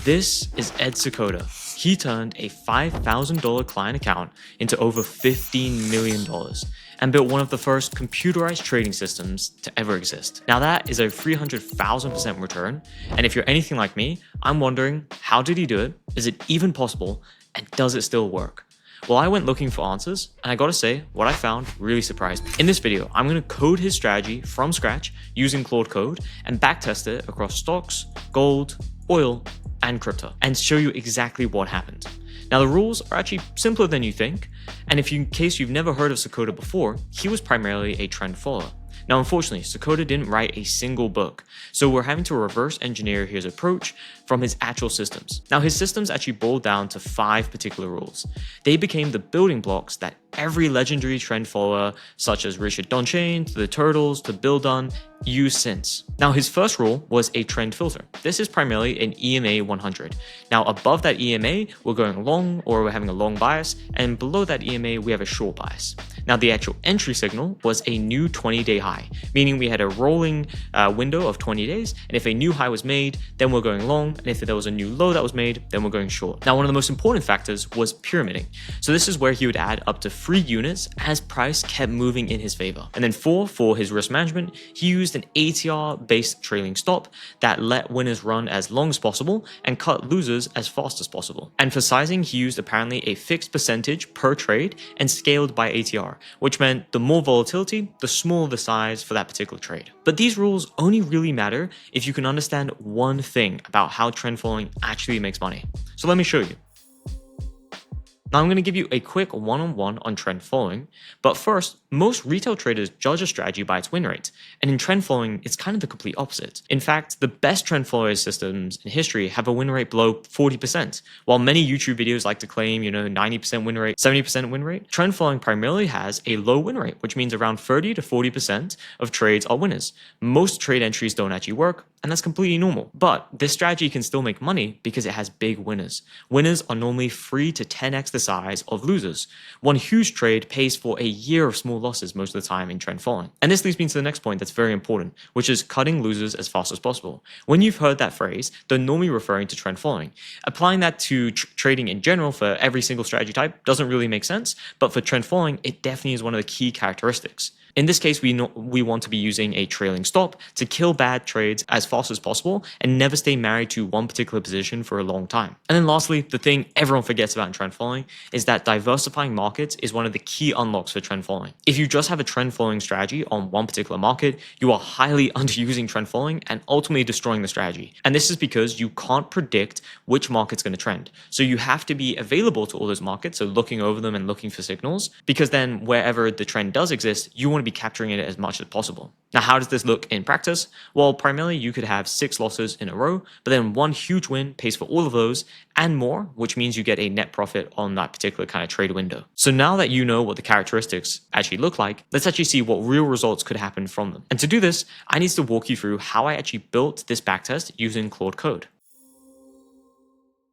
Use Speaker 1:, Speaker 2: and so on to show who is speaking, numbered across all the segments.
Speaker 1: This is Ed Sekoda. He turned a $5,000 client account into over $15 million and built one of the first computerized trading systems to ever exist. Now that is a 300,000% return, and if you're anything like me, I'm wondering, how did he do it? Is it even possible? And does it still work? Well, I went looking for answers, and I gotta say, what I found really surprised me. In this video, I'm gonna code his strategy from scratch using Claude Code and backtest it across stocks, gold, oil, and crypto, and show you exactly what happened. Now, the rules are actually simpler than you think, and in case you've never heard of Sekoda before, he was primarily a trend follower. Now, unfortunately, Sekoda didn't write a single book, so we're having to reverse engineer his approach from his actual systems. Now, his systems actually boiled down to 5 particular rules. They became the building blocks that every legendary trend follower, such as Richard Donchain, to the Turtles, to Bill Dunn, used since. Now, his first rule was a trend filter. This is primarily an EMA 100. Now, above that EMA, we're going long, or we're having a long bias, and below that EMA, we have a short bias. Now, the actual entry signal was a new 20-day high, meaning we had a rolling window of 20 days, and if a new high was made, then we're going long, and if there was a new low that was made, then we're going short. Now, one of the most important factors was pyramiding. So this is where he would add up to 3 units as price kept moving in his favor. And then 4, for his risk management, he used an ATR-based trailing stop that let winners run as long as possible and cut losers as fast as possible. And for sizing, he used apparently a fixed percentage per trade and scaled by ATR, which meant the more volatility, the smaller the size for that particular trade. But these rules only really matter if you can understand one thing about how trend following actually makes money. So let me show you. Now, I'm going to give you a quick one-on-one on trend following, but first, most retail traders judge a strategy by its win rate, and in trend following, it's kind of the complete opposite. In fact, the best trend followers systems in history have a win rate below 40%, while many YouTube videos like to claim, 90% win rate, 70% win rate. Trend following primarily has a low win rate, which means around 30 to 40% of trades are winners. Most trade entries don't actually work, and that's completely normal. But this strategy can still make money because it has big winners. Winners are normally 3 to 10x the size of losers. One huge trade pays for a year of small losses most of the time in trend following. And this leads me to the next point that's very important, which is cutting losers as fast as possible. When you've heard that phrase, they're normally referring to trend following. Applying that to trading in general for every single strategy type doesn't really make sense, but for trend following, it definitely is one of the key characteristics. In this case, we want to be using a trailing stop to kill bad trades as fast as possible and never stay married to one particular position for a long time. And then lastly, the thing everyone forgets about in trend following is that diversifying markets is one of the key unlocks for trend following. If you just have a trend following strategy on one particular market, you are highly underusing trend following and ultimately destroying the strategy. And this is because you can't predict which market's going to trend. So you have to be available to all those markets, so looking over them and looking for signals, because then wherever the trend does exist, you want to be capturing it as much as possible. Now, how does this look in practice? Well, primarily you could have 6 losses in a row, but then one huge win pays for all of those and more, which means you get a net profit on that particular kind of trade window. So now that you know what the characteristics actually look like, let's actually see what real results could happen from them. And to do this, I need to walk you through how I actually built this backtest using Claude Code.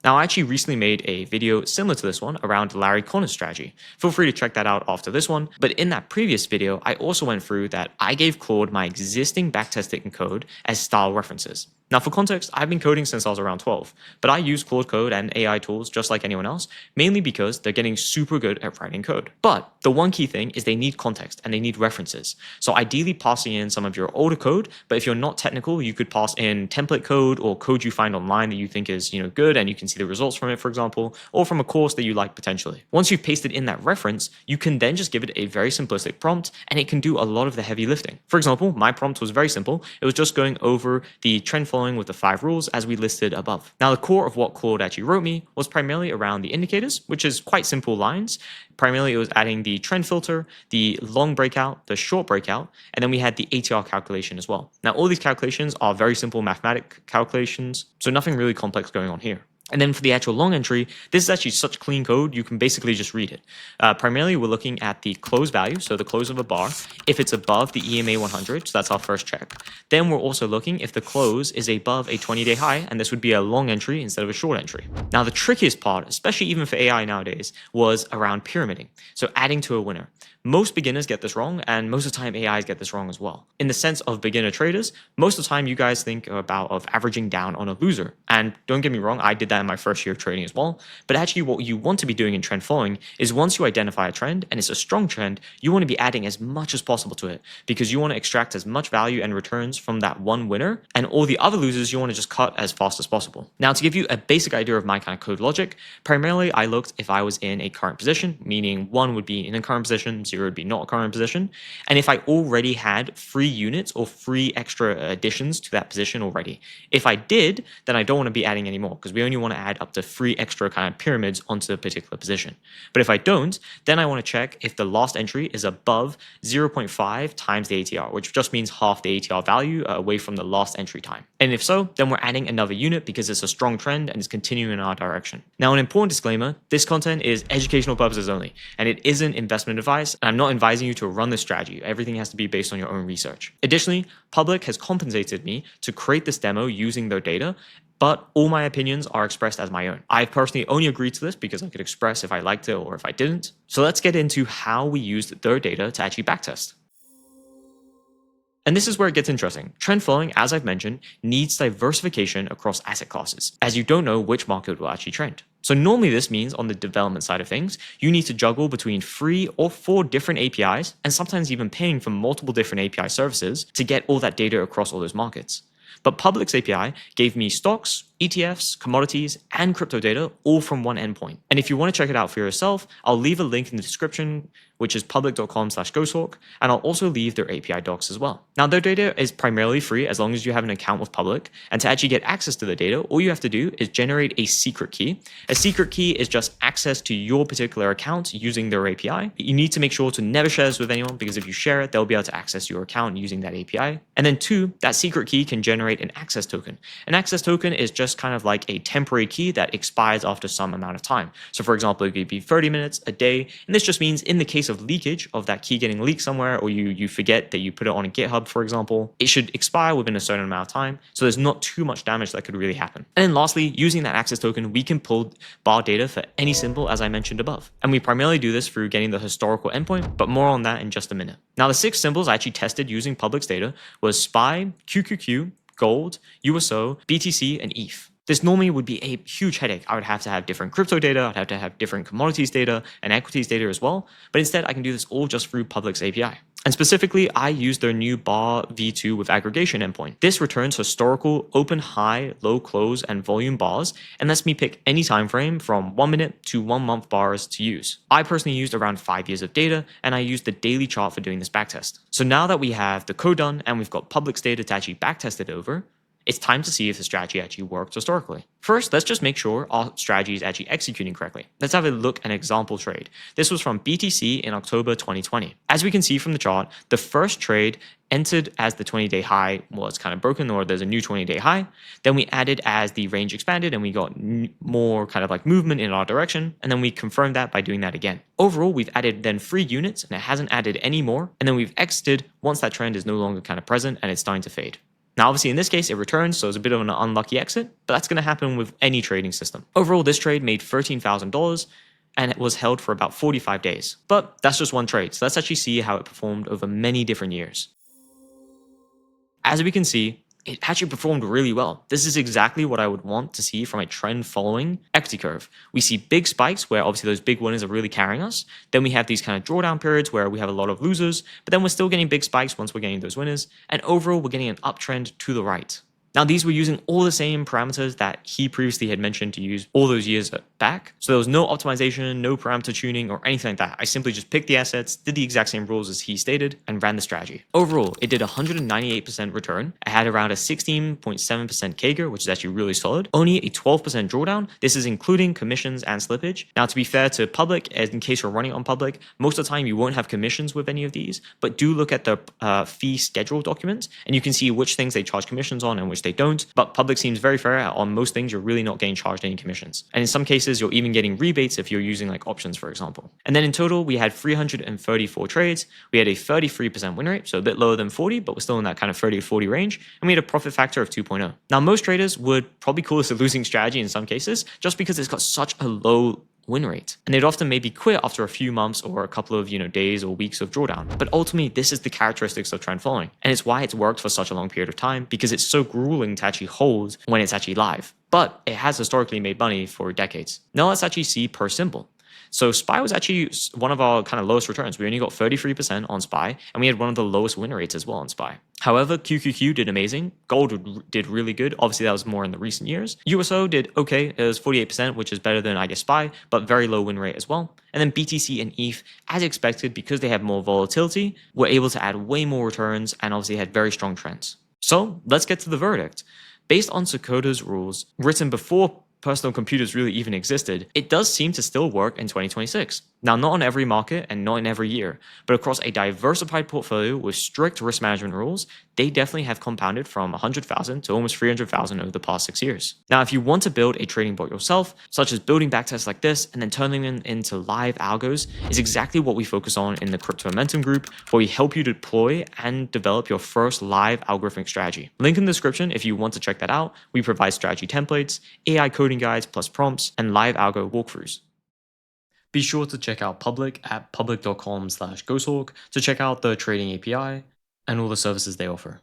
Speaker 1: Now, I actually recently made a video similar to this one around Larry Connor's strategy. Feel free to check that out after this one. But in that previous video, I also went through that I gave Claude my existing backtesting code as style references. Now, for context, I've been coding since I was around 12, but I use Claude Code and AI tools just like anyone else, mainly because they're getting super good at writing code. But the one key thing is they need context and they need references. So ideally passing in some of your older code, but if you're not technical, you could pass in template code or code you find online that you think is, good and you can see the results from it, for example, or from a course that you like potentially. Once you've pasted in that reference, you can then just give it a very simplistic prompt and it can do a lot of the heavy lifting. For example, my prompt was very simple. It was just going over the trend following with the 5 rules as we listed above. Now, the core of what Claude actually wrote me was primarily around the indicators, which is quite simple lines. Primarily, it was adding the trend filter, the long breakout, the short breakout, and then we had the ATR calculation as well. Now, all these calculations are very simple mathematic calculations, so nothing really complex going on here. And then for the actual long entry, this is actually such clean code, you can basically just read it. Primarily, we're looking at the close value, so the close of a bar, if it's above the EMA 100, so that's our first check. Then we're also looking if the close is above a 20-day high, and this would be a long entry instead of a short entry. Now, the trickiest part, especially even for AI nowadays, was around pyramiding, so adding to a winner. Most beginners get this wrong, and most of the time AIs get this wrong as well. In the sense of beginner traders, most of the time you guys think about of averaging down on a loser. And don't get me wrong, I did that in my first year of trading as well. But actually what you want to be doing in trend following is once you identify a trend and it's a strong trend, you want to be adding as much as possible to it because you want to extract as much value and returns from that one winner, and all the other losers you want to just cut as fast as possible. Now, to give you a basic idea of my kind of code logic, primarily I looked if I was in a current position, meaning 1 would be in a current position, 0 would be not a current position, and if I already had free units or free extra additions to that position already. If I did, then I don't want to be adding any more because we only want to add up to 3 extra kind of pyramids onto a particular position. But if I don't, then I want to check if the last entry is above 0.5 times the ATR, which just means half the ATR value away from the last entry time. And if so, then we're adding another unit because it's a strong trend and it's continuing in our direction. Now, an important disclaimer, this content is educational purposes only, and it isn't investment advice, and I'm not advising you to run this strategy. Everything has to be based on your own research. Additionally, Public has compensated me to create this demo using their data, but all my opinions are expressed as my own. I personally only agreed to this because I could express if I liked it or if I didn't. So let's get into how we used their data to actually backtest. And this is where it gets interesting. Trend following, as I've mentioned, needs diversification across asset classes, as you don't know which market will actually trend. So normally this means on the development side of things, you need to juggle between 3 or 4 different APIs, and sometimes even paying for multiple different API services to get all that data across all those markets. But Public's API gave me stocks, ETFs, commodities, and crypto data all from one endpoint. And if you want to check it out for yourself, I'll leave a link in the description, which is public.com/ghosthawk, and I'll also leave their API docs as well. Now, their data is primarily free as long as you have an account with Public, and to actually get access to the data, all you have to do is generate a secret key. A secret key is just access to your particular account using their API. You need to make sure to never share this with anyone because if you share it, they'll be able to access your account using that API. And then 2, that secret key can generate an access token. An access token is just kind of like a temporary key that expires after some amount of time. So for example, it could be 30 minutes, a day, and this just means in the case of leakage of that key getting leaked somewhere, or you forget that you put it on a GitHub, for example, it should expire within a certain amount of time. So there's not too much damage that could really happen. And then lastly, using that access token, we can pull bar data for any symbol as I mentioned above. And we primarily do this through getting the historical endpoint, but more on that in just a minute. Now, the 6 symbols I actually tested using Public's data was SPY, QQQ, Gold, USO, BTC, and ETH. This normally would be a huge headache. I would have to have different crypto data, I'd have to have different commodities data and equities data as well. But instead, I can do this all just through Public's API. And specifically, I use their new bar v2 with aggregation endpoint. This returns historical open, high, low, close, and volume bars, and lets me pick any time frame from 1 minute to 1 month bars to use. I personally used around 5 years of data, and I used the daily chart for doing this backtest. So now that we have the code done and we've got Public's data to actually backtest it over, it's time to see if the strategy actually worked historically. First, let's just make sure our strategy is actually executing correctly. Let's have a look at an example trade. This was from BTC in October 2020. As we can see from the chart, the first trade entered as the 20-day high was kind of broken, or there's a new 20-day high. Then we added as the range expanded and we got more kind of like movement in our direction. And then we confirmed that by doing that again. Overall, we've added then 3 units and it hasn't added any more. And then we've exited once that trend is no longer kind of present and it's starting to fade. Now, obviously, in this case, it returns, so it's a bit of an unlucky exit, but that's going to happen with any trading system. Overall, this trade made $13,000, and it was held for about 45 days. But that's just one trade, so let's actually see how it performed over many different years. As we can see, it actually performed really well. This is exactly what I would want to see from a trend following equity curve. We see big spikes where obviously those big winners are really carrying us. Then we have these kind of drawdown periods where we have a lot of losers, but then we're still getting big spikes once we're getting those winners. And overall, we're getting an uptrend to the right. Now, these were using all the same parameters that he previously had mentioned to use all those years back. So there was no optimization, no parameter tuning, or anything like that. I simply just picked the assets, did the exact same rules as he stated, and ran the strategy. Overall, it did 198% return. I had around a 16.7% CAGR, which is actually really solid. Only a 12% drawdown. This is including commissions and slippage. Now, to be fair to Public, in case you're running on Public, most of the time you won't have commissions with any of these, but do look at the fee schedule documents, and you can see which things they charge commissions on and which they don't. But Public seems very fair. On most things, you're really not getting charged any commissions. And in some cases, you're even getting rebates if you're using like options, for example. And then in total, we had 334 trades. We had a 33% win rate, so a bit lower than 40, but we're still in that kind of 30 to 40 range. And we had a profit factor of 2.0. Now, most traders would probably call this a losing strategy in some cases, just because it's got such a low win rate. And they'd often maybe quit after a few months or a couple of, days or weeks of drawdown. But ultimately, this is the characteristics of trend following. And it's why it's worked for such a long period of time, because it's so grueling to actually hold when it's actually live. But it has historically made money for decades. Now let's actually see per symbol. So SPY was actually one of our kind of lowest returns. We only got 33% on SPY, and we had one of the lowest win rates as well on SPY. However, QQQ did amazing. Gold did really good. Obviously, that was more in the recent years. USO did okay. It was 48%, which is better than, I guess, SPY, but very low win rate as well. And then BTC and ETH, as expected, because they have more volatility, were able to add way more returns and obviously had very strong trends. So let's get to the verdict. Based on Sakota's rules, written before personal computers really even existed, it does seem to still work in 2026. Now, not on every market and not in every year, but across a diversified portfolio with strict risk management rules, they definitely have compounded from 100,000 to almost 300,000 over the past 6 years. Now, if you want to build a trading bot yourself, such as building backtests like this and then turning them into live algos, is exactly what we focus on in the Crypto Momentum group, where we help you deploy and develop your first live algorithmic strategy. Link in the description if you want to check that out. We provide strategy templates, AI coding guides plus prompts, and live algo walkthroughs. Be sure to check out Public at public.com/Ghosthawk to check out the trading API and all the services they offer.